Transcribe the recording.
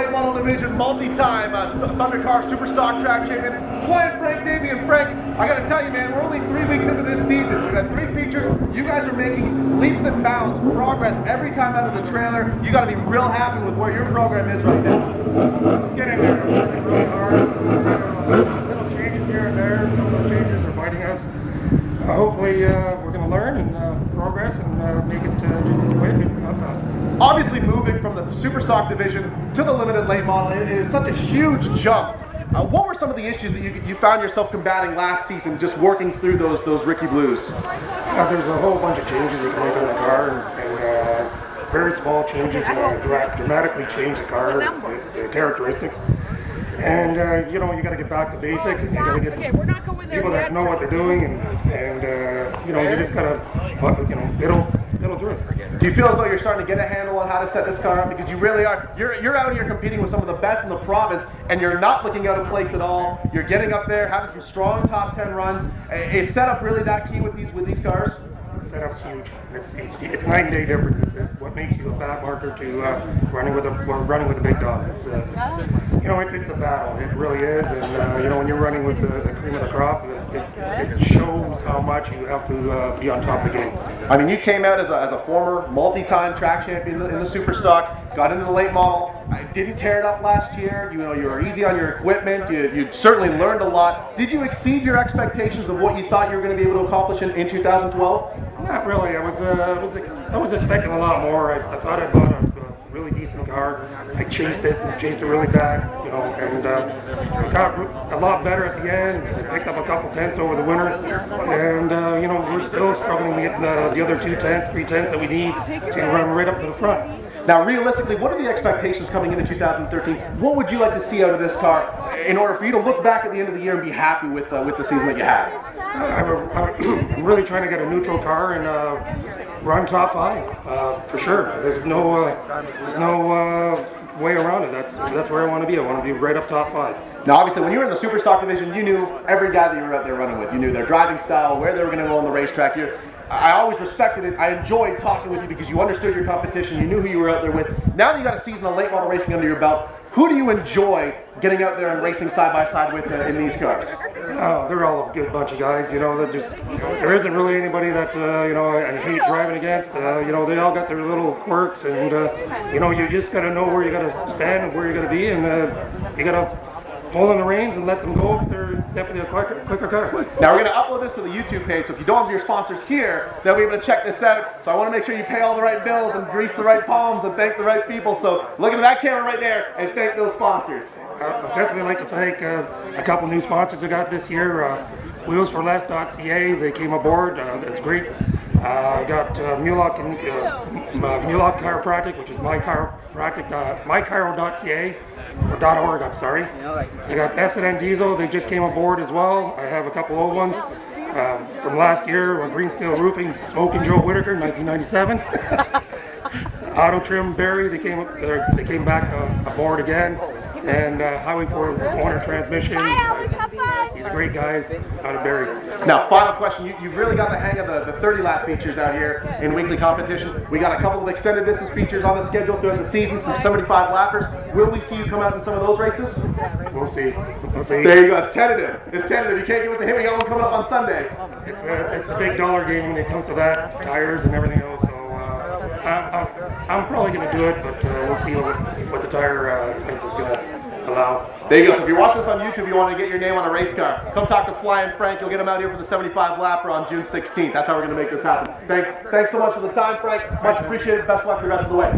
late model division, multi-time Thundercar Superstock track champion, Flyin Frank Davey. And Frank, I gotta tell you, man, we're only 3 weeks into this season. We've had 3 features. You guys are making leaps and bounds, progress every time out of the trailer. You gotta be real happy with where your program is right now. Getting there, working really hard. Little changes here and there. Some of the changes are biting us. Hopefully, we're going to learn and progress and make it just as quick and not faster. Obviously, moving from the Superstock division to the limited late model, it is such a huge jump. What were some of the issues that you found yourself combating last season, just working through those Ricky Blues? There's a whole bunch of changes you can make on the car, and very small changes dramatically change the car, the characteristics. And you know, you got to get back to basics, and you got to get people that know what they're doing, and you know, you just got to fiddle through it. Do you feel as though you're starting to get a handle on how to set this car up? Because you really are. You're out here competing with some of the best in the province, and you're not looking out of place at all. You're getting up there, having some strong top 10 runs. Is setup really that key with these cars? Setup's huge. It's night and day difference. It's what makes you a bad marker to running with a big dog. It's you know, it's a battle. It really is. And you know, when you're running with the cream of the crop, it shows how much you have to be on top of the game. I mean, you came out as a former multi-time track champion in the Superstock, got into the late model. Didn't tear it up last year. You know, you were easy on your equipment. You certainly learned a lot. Did you exceed your expectations of what you thought you were going to be able to accomplish in 2012? Not really. I was expecting a lot more. I thought I bought a really decent car. I chased it really bad, you know, and I got a lot better at the end. I picked up a couple tenths over the winter, and you know, we're still struggling to get the other 2 tenths, 3 tenths that we need to run right up to the front. Now, realistically, what are the expectations coming into 2013? What would you like to see out of this car in order for you to look back at the end of the year and be happy with the season that you had? I'm really trying to get a neutral car and run top 5 for sure. There's no way around it. That's where I want to be. I want to be right up top 5. Now, obviously, when you were in the Superstock division, you knew every guy that you were out there running with. You knew their driving style, where they were going to go on the racetrack. I always respected it. I enjoyed talking with you because you understood your competition. You knew who you were out there with. Now that you got a season of late model racing under your belt, who do you enjoy getting out there and racing side by side with in these cars? Oh, they're all a good bunch of guys. You know, there isn't really anybody that you know, I hate driving against. You know, they all got their little quirks, and you know, you just got to know where you got to stand and where you got to be, and you got to pull in the reins and let them go if they're definitely a quicker car. Now we're going to upload this to the YouTube page, so if you don't have your sponsors here, they'll be able to check this out. So I want to make sure you pay all the right bills and grease the right palms and thank the right people. So look at that camera right there and thank those sponsors. I'd definitely like to thank a couple new sponsors I got this year. Wheelsforless.ca, they came aboard. That's great. I got Mullock Chiropractic, which is mychiro.ca. or .org, I'm sorry. I got S&N Diesel, they just came aboard as well. I have a couple old ones from last year, Green Steel Roofing, Smoking Joe Whitaker, 1997. Auto Trim Barry, they came back aboard again. And Highway 400 Transmission, he's a great guy out of Barry. Now, final question, you've really got the hang of the 30-lap features out here in weekly competition. We got a couple of extended distance features on the schedule throughout the season, some 75 lappers. Will we see you come out in some of those races? We'll see. There you go, it's tentative. You can't give us a hit, we got one coming up on Sunday. It's the big dollar game when it comes to that, tires and everything else. So I'm probably going to do it, but we'll see what the tire expense is going to allow. There you go. So if you're watching this on YouTube, you want to get your name on a race car, come talk to Flyin Frank. You'll get him out here for the 75 lapper on June 16th. That's how we're going to make this happen. Thanks so much for the time, Frank. Much appreciated. Best of luck the rest of the way.